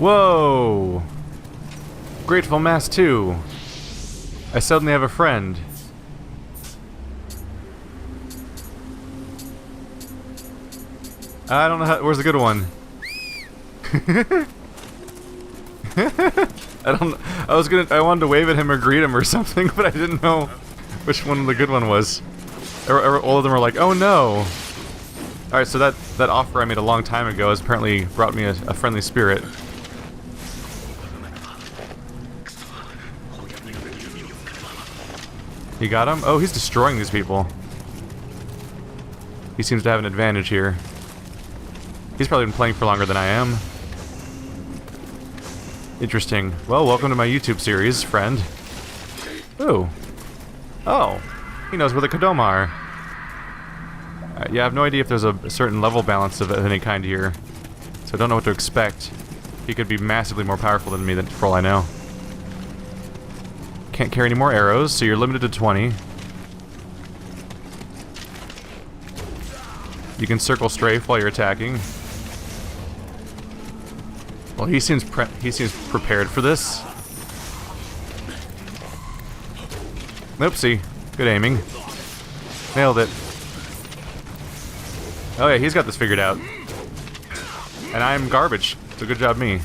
Whoa! Grateful Mass 2. I suddenly have a friend. I don't know how. Where's the good one? I wanted to wave at him or greet him or something, but I didn't know which one the good one was. All of them are like, oh no! Alright, so that offer I made a long time ago has apparently brought me a friendly spirit. You got him? Oh, he's destroying these people. He seems to have an advantage here. He's probably been playing for longer than I am. Interesting. Well, welcome to my YouTube series, friend. Ooh. Oh. He knows where the Kodama are. Yeah, I have no idea if there's a certain level balance of any kind here. So I don't know what to expect. He could be massively more powerful than me, for all I know. Can't carry any more arrows, so you're limited to 20. You can circle strafe while you're attacking. Well, he seems prepared for this. Oopsie. Good aiming. Nailed it. Oh yeah, he's got this figured out. And I'm garbage. So good job me.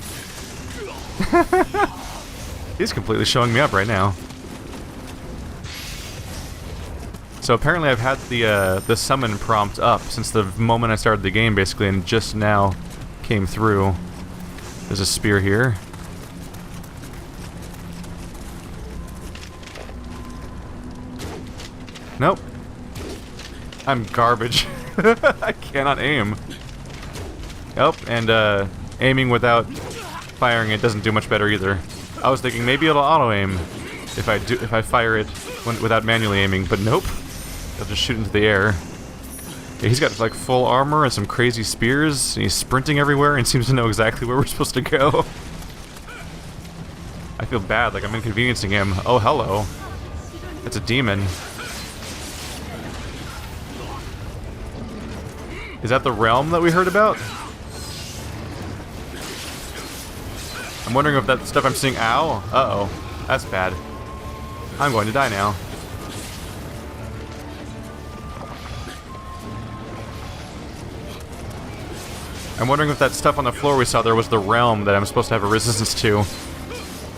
He's completely showing me up right now. So apparently I've had the summon prompt up since the moment I started the game, basically, and just now came through. There's a spear here. Nope. I'm garbage. I cannot aim. Nope, and aiming without firing it doesn't do much better either. I was thinking maybe it'll auto-aim if I fire it without manually aiming, but nope. I'll just shoot into the air. Yeah, he's got like full armor and some crazy spears, and he's sprinting everywhere and seems to know exactly where we're supposed to go. I feel bad, like I'm inconveniencing him. Oh, hello. It's a demon. Is that the realm that we heard about? I'm wondering if that stuff I'm seeing... Ow. Uh-oh. That's bad. I'm going to die now. I'm wondering if that stuff on the floor we saw there was the realm that I'm supposed to have a resistance to.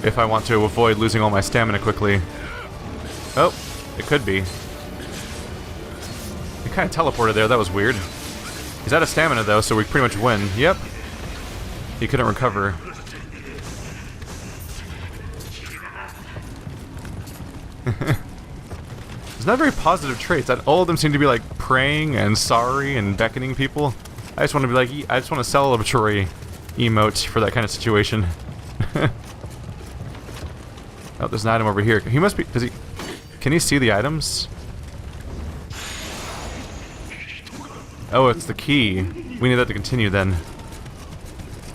If I want to avoid losing all my stamina quickly. Oh, it could be. He kind of teleported there, that was weird. He's out of stamina though, so we pretty much win. Yep. He couldn't recover. It's not very positive traits. All of them seem to be like praying and sorry and beckoning people. I just want to be like, I just want a celebratory emote for that kind of situation. Oh, there's an item over here. He must be, can he see the items? Oh, it's the key. We need that to continue then.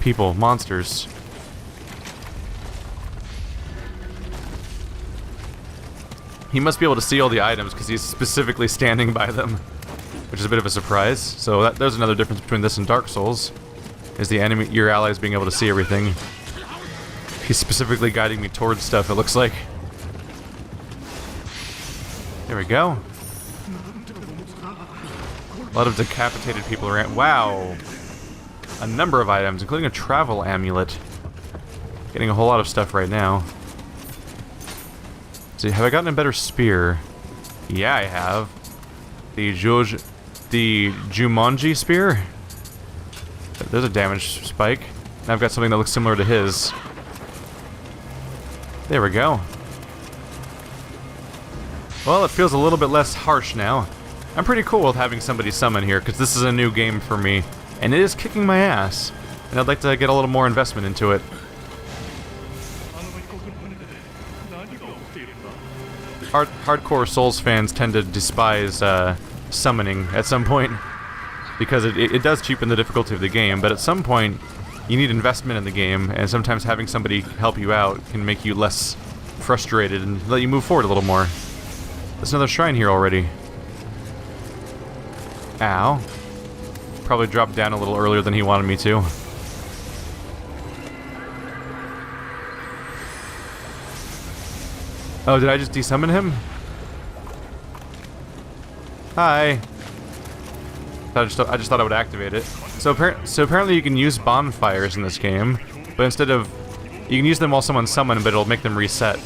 People, monsters. He must be able to see all the items because he's specifically standing by them, which is a bit of a surprise. So there's another difference between this and Dark Souls, is the enemy, your allies being able to see everything. He's specifically guiding me towards stuff, it looks like. There we go. A lot of decapitated people around. Wow. A number of items, including a travel amulet. Getting a whole lot of stuff right now. See, have I gotten a better spear? Yeah, I have. The Jumonji spear? There's a damage spike. And I've got something that looks similar to his. There we go. Well, it feels a little bit less harsh now. I'm pretty cool with having somebody summon here, because this is a new game for me. And it is kicking my ass. And I'd like to get a little more investment into it. Hardcore Souls fans tend to despise summoning at some point, because it does cheapen the difficulty of the game, but at some point you need investment in the game, and sometimes having somebody help you out can make you less frustrated and let you move forward a little more. There's another shrine here already. Ow. Probably dropped down a little earlier than he wanted me to. Oh, did I just desummon him? Hi. I just thought I would activate it. So apparently you can use bonfires in this game, but instead of... You can use them while someone's summoned, but it'll make them reset.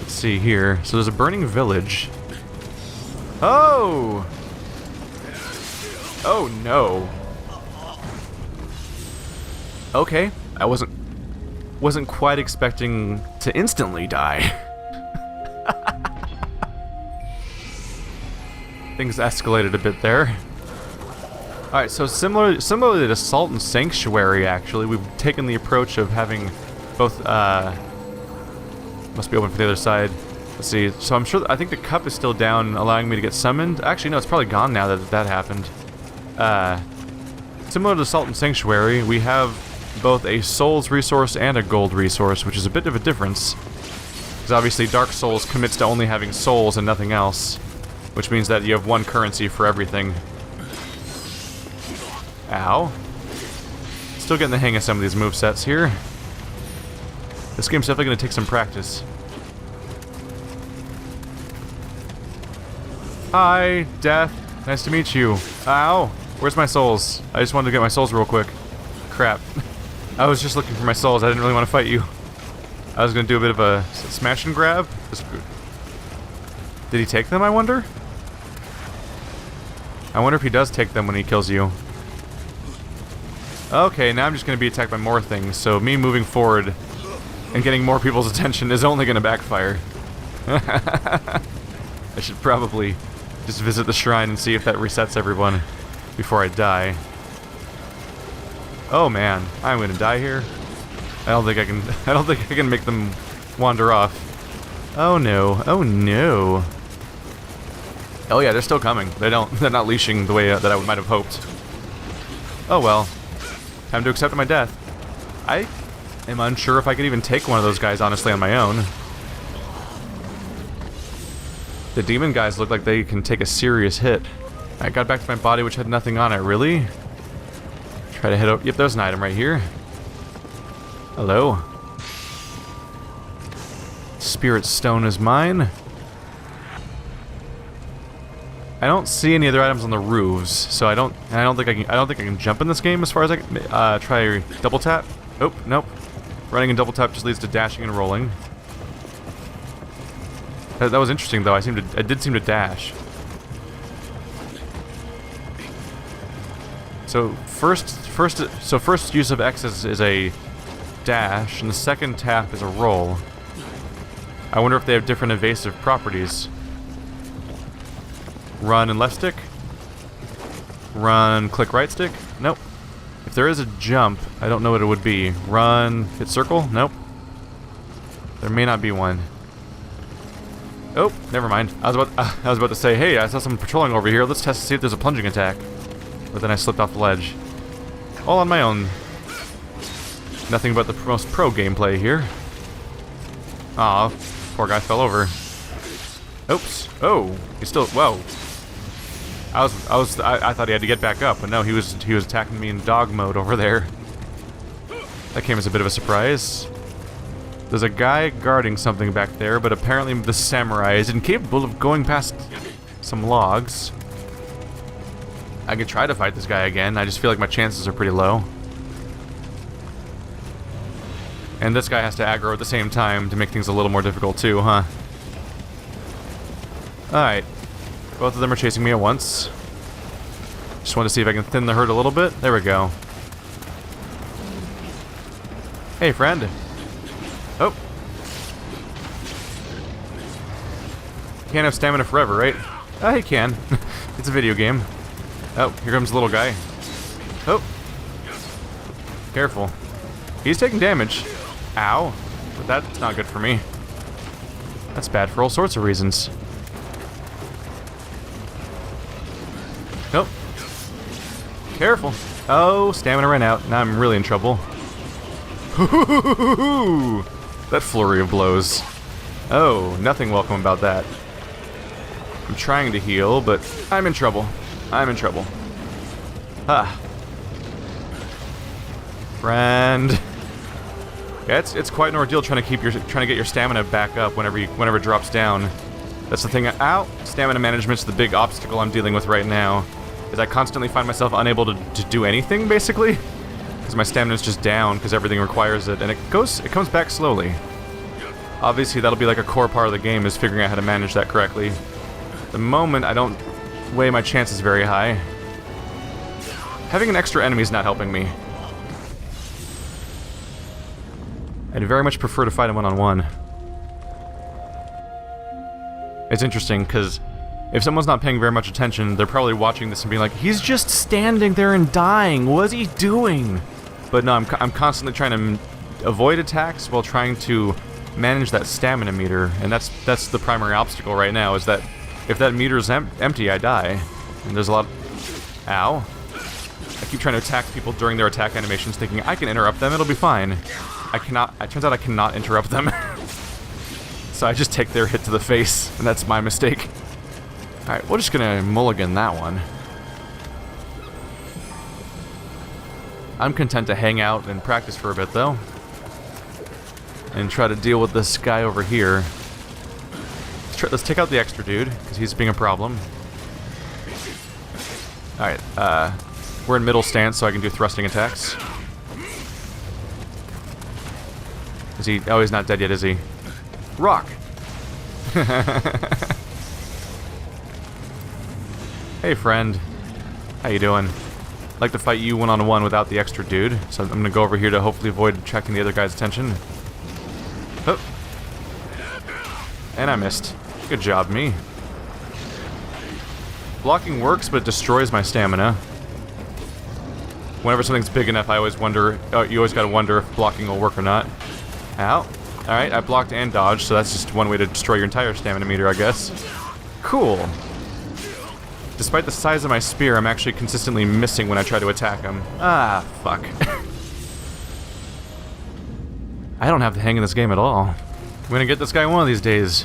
Let's see here. So there's a burning village. Oh! Oh no. Okay. I wasn't quite expecting to instantly die. Things escalated a bit there. Alright, so similarly to Salt and Sanctuary, actually, we've taken the approach of having both, must be open for the other side. Let's see, so I think the cup is still down, allowing me to get summoned. Actually, no, it's probably gone now that that happened. Similar to Salt and Sanctuary, we have both a Souls resource and a Gold resource, which is a bit of a difference. Because obviously Dark Souls commits to only having souls and nothing else, which means that you have one currency for everything. Ow. Still getting the hang of some of these movesets here. This game's definitely going to take some practice. Hi, Death. Nice to meet you. Ow. Where's my souls? I just wanted to get my souls real quick. Crap. I was just looking for my souls. I didn't really want to fight you. I was going to do a bit of a smash and grab. Did he take them, I wonder? I wonder if he does take them when he kills you. Okay, now I'm just going to be attacked by more things, so me moving forward and getting more people's attention is only going to backfire. I should probably just visit the shrine and see if that resets everyone before I die. Oh man, I'm going to die here. I don't think I can make them wander off. Oh no, oh no. Oh yeah, they're still coming. They're not leashing the way that I might have hoped. Oh well. Time to accept my death. I am unsure if I could even take one of those guys, honestly, on my own. The demon guys look like they can take a serious hit. I got back to my body, which had nothing on it. Really? Try to hit up. Yep, there's an item right here. Hello. Spirit stone is mine. I don't see any other items on the roofs, so I don't think I can jump in this game as far as I can try double tap. Oh, nope. Running and double tap just leads to dashing and rolling. That was interesting though. I did seem to dash. So first use of X is a dash, and the second tap is a roll. I wonder if they have different evasive properties. Run and left stick. Run, click right stick. Nope. If there is a jump, I don't know what it would be. Run, hit circle. Nope. There may not be one. Oh, never mind. I was about to say, hey, I saw someone patrolling over here. Let's test to see if there's a plunging attack. But then I slipped off the ledge. All on my own. Nothing but the most pro gameplay here. Aw, poor guy fell over. Oops. Oh, he's still. Whoa. I thought he had to get back up, but no, he was attacking me in dog mode over there. That came as a bit of a surprise. There's a guy guarding something back there, but apparently the samurai is incapable of going past some logs. I could try to fight this guy again. I just feel like my chances are pretty low. And this guy has to aggro at the same time to make things a little more difficult too, huh? Alright. Both of them are chasing me at once. Just want to see if I can thin the herd a little bit. There we go. Hey, friend. Oh. Can't have stamina forever, right? Oh, he can. It's a video game. Oh, here comes the little guy. Oh. Careful. He's taking damage. Ow. But that's not good for me. That's bad for all sorts of reasons. Nope. Careful. Oh, stamina ran out. Now I'm really in trouble. That flurry of blows. Oh, nothing welcome about that. I'm trying to heal, but I'm in trouble. I'm in trouble. Ah. Friend. Yeah, it's quite an ordeal trying to get your stamina back up whenever it drops down. That's the thing. Ow! Stamina management's the big obstacle I'm dealing with right now. Is I constantly find myself unable to do anything, basically. Because my stamina's just down, because everything requires it, and it comes back slowly. Obviously, that'll be like a core part of the game, is figuring out how to manage that correctly. At the moment, I don't weigh my chances very high. Having an extra enemy is not helping me. I'd very much prefer to fight him one-on-one. It's interesting, because if someone's not paying very much attention, they're probably watching this and being like, he's just standing there and dying, what's he doing? But no, I'm constantly trying to avoid attacks while trying to manage that stamina meter, and that's the primary obstacle right now, is that if that meter is empty, I die. And there's a lot of... Ow. I keep trying to attack people during their attack animations, thinking I can interrupt them, it'll be fine. I cannot. It turns out I cannot interrupt them. So I just take their hit to the face, and that's my mistake. Alright, we're just gonna mulligan that one. I'm content to hang out and practice for a bit, though. And try to deal with this guy over here. Let's take out the extra dude, because he's being a problem. Alright, we're in middle stance, so I can do thrusting attacks. Is he... Oh, he's not dead yet, is he? Rock! Hey, friend. How you doing? I'd like to fight you one-on-one without the extra dude, so I'm gonna go over here to hopefully avoid attracting the other guy's attention. Oh. And I missed. Good job, me. Blocking works, but it destroys my stamina. Whenever something's big enough, I always wonder... Oh, you always gotta wonder if blocking will work or not. Ow. Alright, I blocked and dodged, so that's just one way to destroy your entire stamina meter, I guess. Cool. Despite the size of my spear, I'm actually consistently missing when I try to attack him. Ah, fuck. I don't have the hang of this game at all. I'm gonna get this guy one of these days.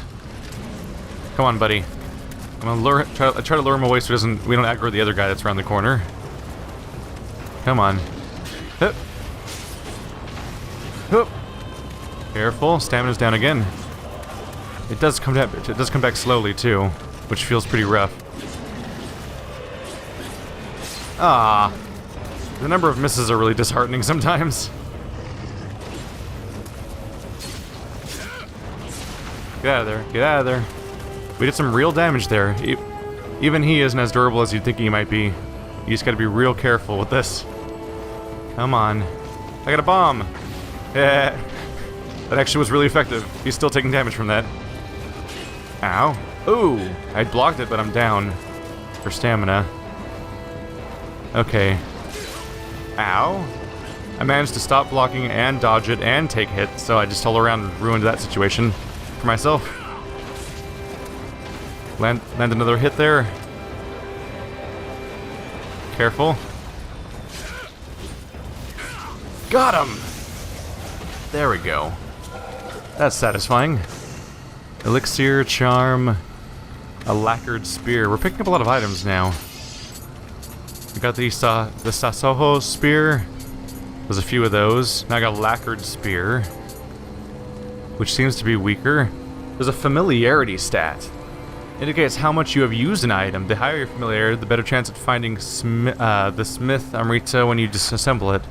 Come on, buddy. I'm gonna try to lure him away so we don't aggro the other guy that's around the corner. Come on. Hup. Hup. Careful, stamina's down again. It does come back slowly too, which feels pretty rough. Ah, the number of misses are really disheartening sometimes. Get out of there, get out of there. We did some real damage there. Even he isn't as durable as you'd think he might be. You just gotta be real careful with this. Come on. I got a bomb! Yeah. That actually was really effective. He's still taking damage from that. Ow. Ooh! I blocked it, but I'm down. For stamina. Okay. Ow. I managed to stop blocking and dodge it and take hits, so I just all around ruined that situation for myself. Land another hit there. Careful. Got him! There we go. That's satisfying. Elixir, charm, a lacquered spear. We're picking up a lot of items now. We got the Sasoho spear. There's a few of those. Now I got a lacquered spear, which seems to be weaker. There's a familiarity stat. Indicates how much you have used an item. The higher your familiarity, the better chance at finding the Smith Amrita when you disassemble it.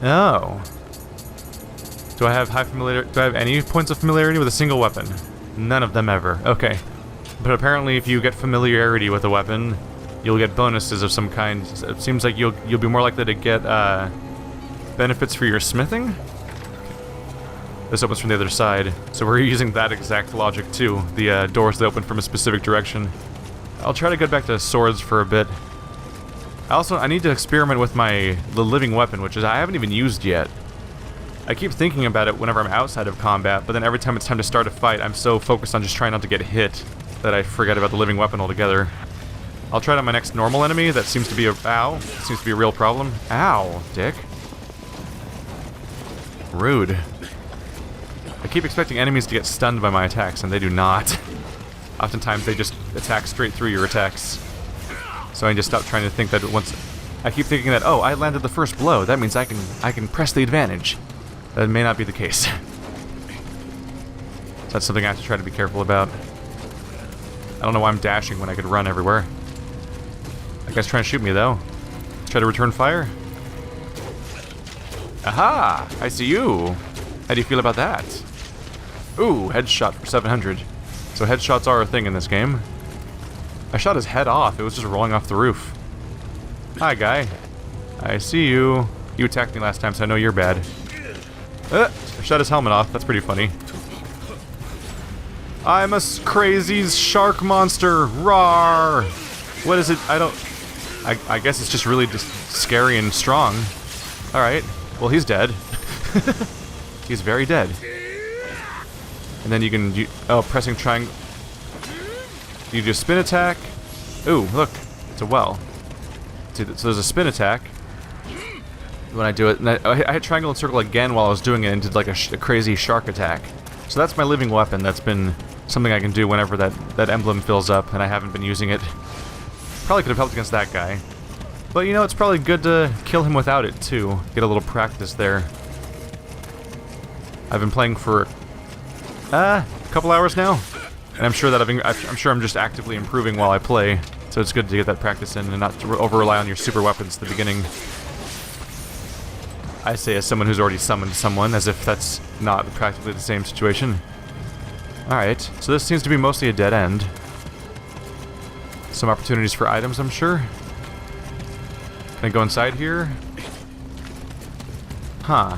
Oh. Do I have do I have any points of familiarity with a single weapon? None of them ever. Okay. But apparently if you get familiarity with a weapon, you'll get bonuses of some kind. It seems like you'll be more likely to get benefits for your smithing? This opens from the other side. So we're using that exact logic too. The doors that open from a specific direction. I'll try to get back to swords for a bit. I need to experiment with the living weapon, which I haven't even used yet. I keep thinking about it whenever I'm outside of combat, but then every time it's time to start a fight, I'm so focused on just trying not to get hit that I forget about the living weapon altogether. I'll try it on my next normal enemy. That seems to be a real problem. Ow, dick. Rude. I keep expecting enemies to get stunned by my attacks, and they do not. Oftentimes they just attack straight through your attacks. So I just stop trying to think that once... I keep thinking that, oh, I landed the first blow, that means I can press the advantage. that may not be the case. So that's something I have to try to be careful about. I don't know why I'm dashing when I could run everywhere. That guy's trying to shoot me, though. Let's try to return fire. Aha! I see you! How do you feel about that? Ooh, headshot for 700. So headshots are a thing in this game. I shot his head off. It was just rolling off the roof. Hi, guy. I see you. You attacked me last time, so I know you're bad. I shot his helmet off. That's pretty funny. I'm a crazy shark monster. Rawr! What is it? I guess it's just really just scary and strong. Alright. Well, he's dead. He's very dead. And then you can... oh, pressing triangle... You do a spin attack. Ooh, look. It's a well. So there's a spin attack. When I do it... And I hit triangle and circle again while I was doing it and did like a crazy shark attack. So that's my living weapon. That's been something I can do whenever that emblem fills up, and I haven't been using it. Probably could have helped against that guy. But, you know, it's probably good to kill him without it, too. Get a little practice there. I've been playing for a couple hours now, and I'm sure that I'm just actively improving while I play. So it's good to get that practice in and not to over-rely on your super weapons at the beginning. I say as someone who's already summoned someone, as if that's not practically the same situation. Alright, so this seems to be mostly a dead end. Some opportunities for items, I'm sure. Can I go inside here? Huh.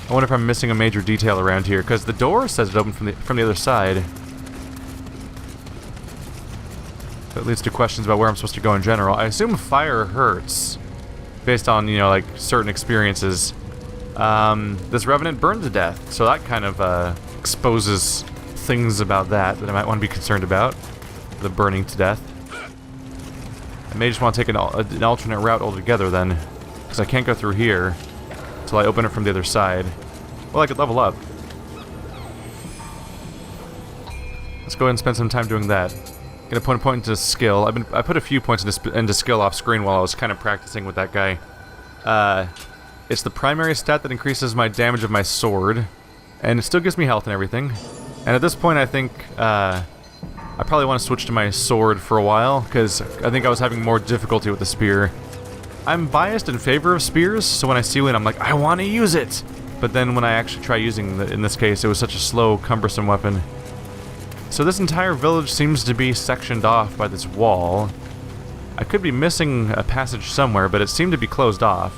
I wonder if I'm missing a major detail around here, because the door says it opened from the other side. That leads to questions about where I'm supposed to go in general. I assume fire hurts, based on, you know, like, certain experiences. This Revenant burned to death, so that kind of exposes things about that I might want to be concerned about. The burning to death. I may just want to take an alternate route altogether then, because I can't go through here until I open it from the other side. Well, I could level up. Let's go ahead and spend some time doing that. Gonna put a point into skill. I put a few points into skill off screen while I was kind of practicing with that guy. It's the primary stat that increases my damage of my sword, and it still gives me health and everything. And at this point, I think I probably want to switch to my sword for a while, because I think I was having more difficulty with the spear. I'm biased in favor of spears, so when I see one, I'm like, I want to use it! But then when I actually try using it, in this case, it was such a slow, cumbersome weapon. So this entire village seems to be sectioned off by this wall. I could be missing a passage somewhere, but it seemed to be closed off.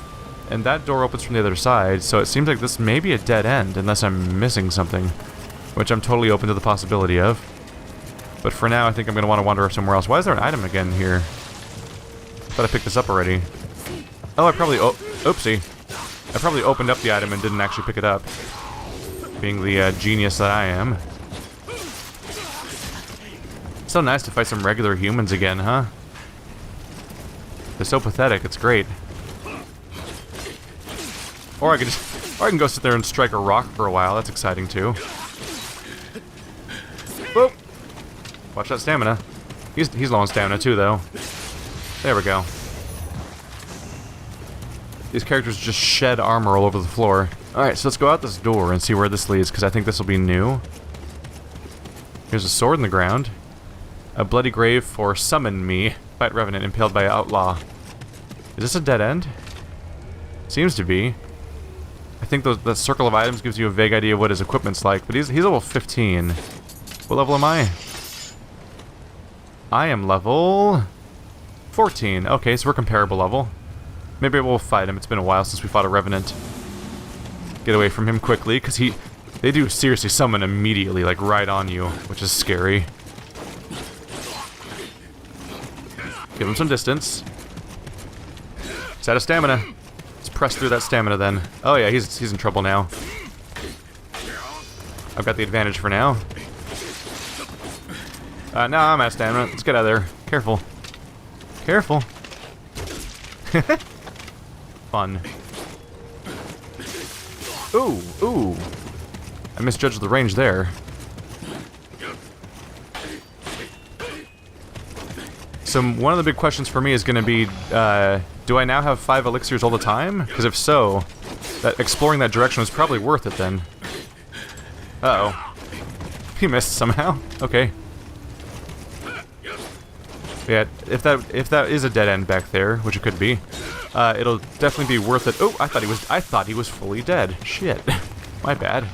And that door opens from the other side, so it seems like this may be a dead end, unless I'm missing something. Which I'm totally open to the possibility of. But for now, I think I'm going to want to wander somewhere else. Why is there an item again here? I thought I picked this up already. Oh, I probably... oopsie. I probably opened up the item and didn't actually pick it up. Being the genius that I am. So nice to fight some regular humans again, huh? They're so pathetic, it's great. Or I can go sit there and strike a rock for a while, that's exciting too. Whoop! Watch that stamina. He's low on stamina too, though. There we go. These characters just shed armor all over the floor. Alright, so let's go out this door and see where this leads, because I think this will be new. Here's a sword in the ground. A bloody grave for summon me. Fight Revenant impaled by outlaw. Is this a dead end? Seems to be. I think the circle of items gives you a vague idea of what his equipment's like, but he's level 15. What level am I? I am level 14. Okay, so we're comparable level. Maybe we'll fight him. It's been a while since we fought a Revenant. Get away from him quickly, because they do seriously summon immediately, like right on you, which is scary. Give him some distance. He's out of stamina. Let's press through that stamina then. Oh yeah, he's in trouble now. I've got the advantage for now. No, I'm out of stamina. Let's get out of there. Careful. Careful. Fun. Ooh, ooh. I misjudged the range there. So one of the big questions for me is going to be, do I now have 5 elixirs all the time? Because if so, That exploring that direction was probably worth it then. Uh-oh. He missed somehow. Okay. Yeah, if that is a dead end back there, which it could be, it'll definitely be worth it. Oh, I thought he was fully dead. Shit. My bad.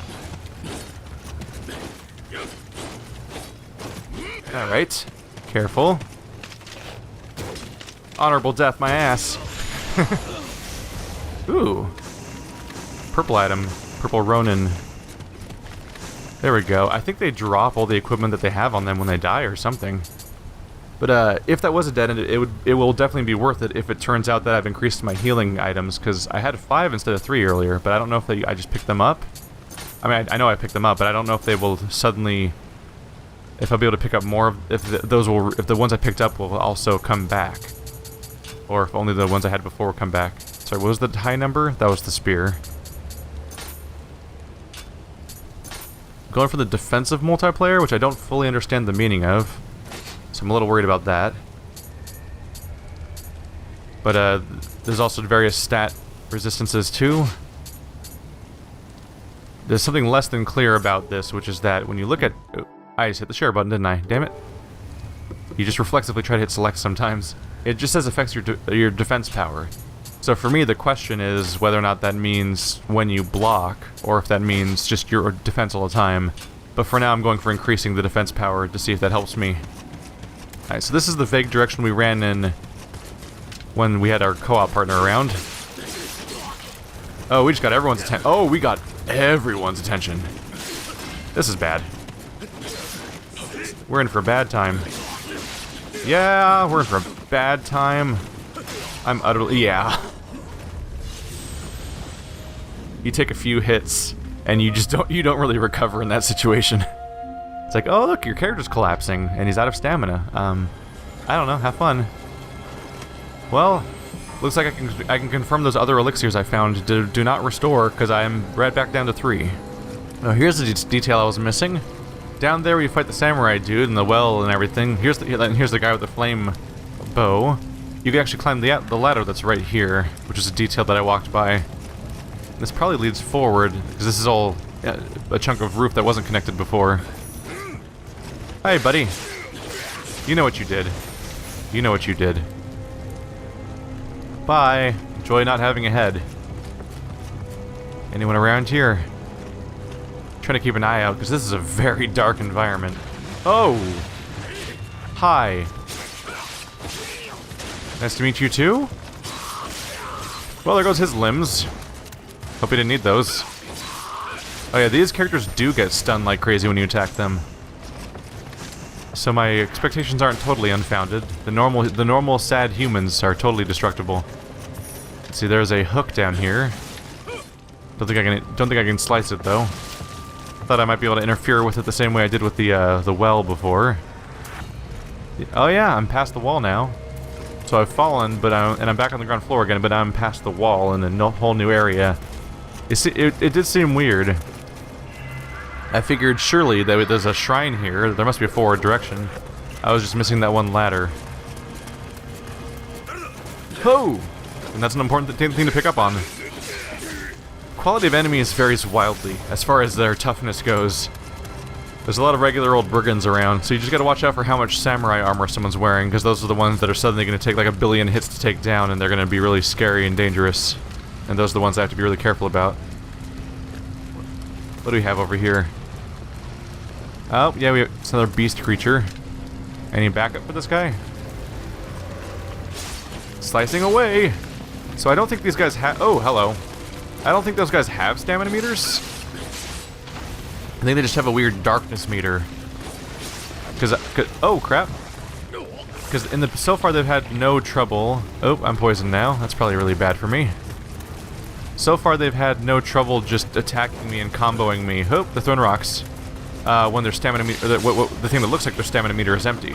Alright. Careful. Honorable death, my ass. Ooh. Purple item. Purple Ronin. There we go. I think they drop all the equipment that they have on them when they die or something. But if that was a dead end, it will definitely be worth it if it turns out that I've increased my healing items, because I had 5 instead of 3 earlier, but I don't know if I just picked them up. I mean, I know I picked them up, but I don't know if they will suddenly... If I'll be able to pick up more, if the ones I picked up will also come back. Or if only the ones I had before will come back. Sorry, what was the high number? That was the spear. Going for the defensive multiplayer, which I don't fully understand the meaning of. So I'm a little worried about that. But there's also various stat resistances too. There's something less than clear about this, which is that when you look at... Oh, I just hit the share button, didn't I? Damn it. You just reflexively try to hit select sometimes. It just says affects your defense power. So for me, the question is whether or not that means when you block, or if that means just your defense all the time. But for now, I'm going for increasing the defense power to see if that helps me. Alright, so this is the vague direction we ran in when we had our co-op partner around. Oh, we just got everyone's attention. Oh, we got everyone's attention. This is bad. We're in for a bad time. Yeah, we're in for a bad time. I'm utterly... Yeah. You take a few hits, and you don't really recover in that situation. It's like, oh look, your character's collapsing, and he's out of stamina. I don't know, have fun. Well, looks like I can confirm those other elixirs I found do not restore, because I'm right back down to 3. Now here's the detail I was missing. Down there where you fight the samurai dude in the well and everything, here's the guy with the flame bow. You can actually climb the ladder that's right here, which is a detail that I walked by. This probably leads forward, because this is all a chunk of roof that wasn't connected before. Hey, buddy. You know what you did. You know what you did. Bye. Enjoy not having a head. Anyone around here? Trying to keep an eye out, because this is a very dark environment. Oh! Hi. Nice to meet you too? Well, there goes his limbs. Hope he didn't need those. Oh yeah, these characters do get stunned like crazy when you attack them. So my expectations aren't totally unfounded. The normal sad humans are totally destructible. Let's see, there's a hook down here. Don't think I can slice it though. Thought I might be able to interfere with it the same way I did with the well before. Oh yeah, I'm past the wall now. So I've fallen, but I'm back on the ground floor again, but I'm past the wall in a whole new area. It did seem weird. I figured surely that there's a shrine here. There must be a forward direction. I was just missing that one ladder. Oh! And that's an important thing to pick up on. Quality of enemies varies wildly as far as their toughness goes. There's a lot of regular old brigands around, so you just gotta watch out for how much samurai armor someone's wearing, because those are the ones that are suddenly gonna take like 1 billion hits to take down, and they're gonna be really scary and dangerous. And those are the ones I have to be really careful about. What do we have over here? Oh, yeah, it's another beast creature. Any backup for this guy? Slicing away! So I don't think these guys have... Oh, hello. I don't think those guys have stamina meters. I think they just have a weird darkness meter. Oh, crap. Because so far they've had no trouble... Oh, I'm poisoned now. That's probably really bad for me. So far they've had no trouble just attacking me and comboing me. Oh, they're throwing rocks. When their stamina meter... the thing that looks like their stamina meter is empty.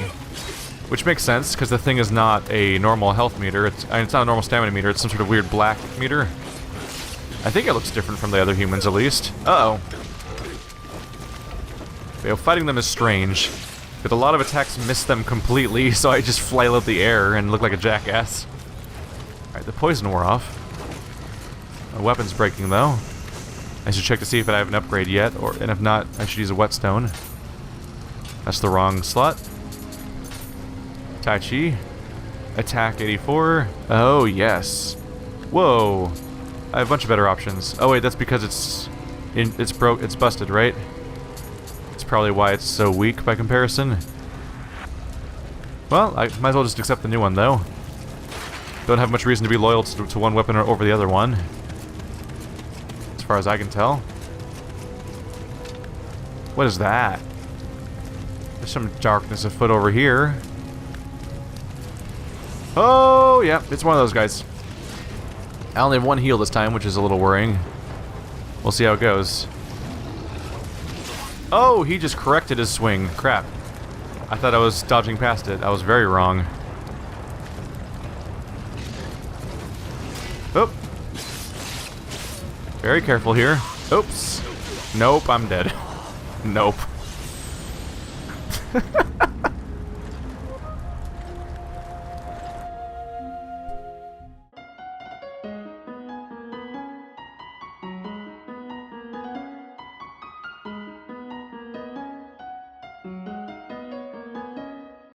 Which makes sense, because the thing is not a normal health meter. It's not a normal stamina meter. It's some sort of weird black meter. I think it looks different from the other humans, at least. Uh-oh. You know, fighting them is strange. But a lot of attacks miss them completely, so I just flail out the air and look like a jackass. Alright, the poison wore off. My weapon's breaking, though. I should check to see if I have an upgrade yet, and if not, I should use a whetstone. That's the wrong slot. Tai Chi. Attack 84. Oh, yes. Whoa. I have a bunch of better options. Oh, wait, that's because it's busted, right? That's probably why it's so weak by comparison. Well, I might as well just accept the new one, though. Don't have much reason to be loyal to one weapon over the other one. As far as I can tell. What is that? There's some darkness afoot over here. Oh, yeah, it's one of those guys. I only have one heal this time, which is a little worrying. We'll see how it goes. Oh, he just corrected his swing. Crap. I thought I was dodging past it. I was very wrong. Oop. Very careful here. Oops. Nope, I'm dead. Nope.